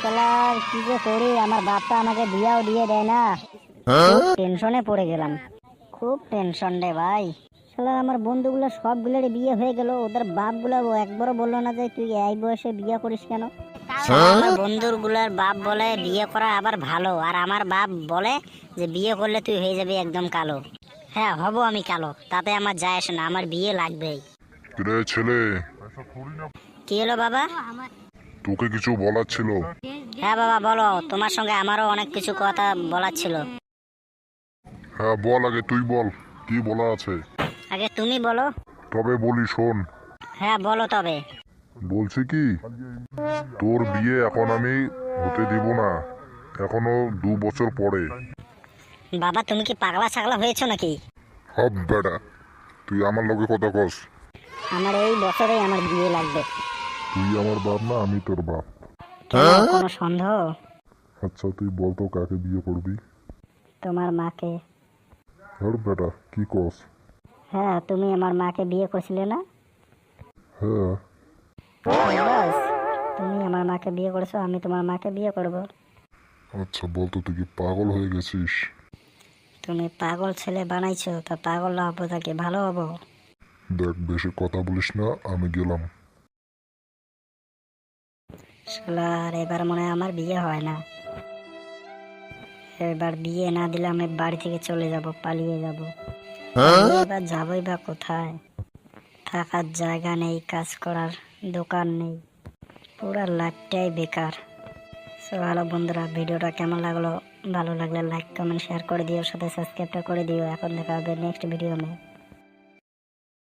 শালার কি যে করি, আমার বাপটা আমাকে বিয়াও দিয়ে দেয় না। খুব টেনশনে পড়ে গেলাম, খুব টেনশন রে ভাই। শালা আমার বন্ধুগুলো সবগুলোরই বিয়ে হয়ে গেল, ওদের বাপগুলো একবারও বললো না যে তুই এই বয়সে বিয়ে করিস কেন। শালা আমার বন্ধুর গুলার বাপ বলে বিয়ে করা আবার ভালো, আর আমার বাপ বলে যে বিয়ে করলে তুই হয়ে যাবি একদম কালো। হ্যাঁ হব আমি কালো, তাতে আমার যায় আসে না, আমার বিয়ে লাগবেই। রে ছেলে, কি হলো বাবা? তোকে কিছু বলার ছিল। হ্যাঁ বাবা বলো, তোমার সঙ্গে আমারও অনেক কিছু কথা বলার ছিল। হ্যাঁ বল, আগে তুই বল কি বলা আছে। আগে তুমি বলো। তবে বলি শোন। হ্যাঁ বলো তবে। বলছি কি, তোর বিয়ে এখন আমি হতে দিব না, এখনো 2 বছর পরে। বাবা তুমি কি পাগলা ছাগলা হয়েছো নাকি? হব বেটা, তুই আমার লগে কথা কস। আমার এই বছরেই আমার বিয়ে লাগবে। তুই আমার বাপ না আমি তোর বাপ। কেন, কোনো সন্দেহ? আচ্ছা তুই বল তো কাকে বিয়ে করবি। তোমার মাকে। হর বেটা কি কস। হ্যাঁ তুমি আমার মাকে বিয়ে করছিলে না? হ্যাঁ। বাস, তুমি আমার মাকে বিয়ে করেছো, আমি তোমার মাকে বিয়ে করব। আচ্ছা বল তো তুই কি পাগল হয়ে গেছিস? তুমি পাগল ছেলে বানাইছো, তা পাগল না হবো তাকে ভালো হবো? দেখ বেশি কথা বলিস না, আমি গেলাম। শালার এবার মনে হয় আমার বিয়ে হয় না। এবার বিয়ে না দিলে আমি বাড়ি থেকে চলে যাব, পালিয়ে যাব। এবার যাবোই বা কোথায়? থাকার জায়গা নেই, কাজ করার দোকান নেই, পুরো লাইফটাই বেকার। সো হ্যালো বন্ধুরা, ভিডিওটা কেমন লাগলো? ভালো লাগলে লাইক কমেন্ট শেয়ার করে দিও, সাথে সাবস্ক্রাইবটা করে দিও। এখন দেখা হবে নেক্সট ভিডিও में।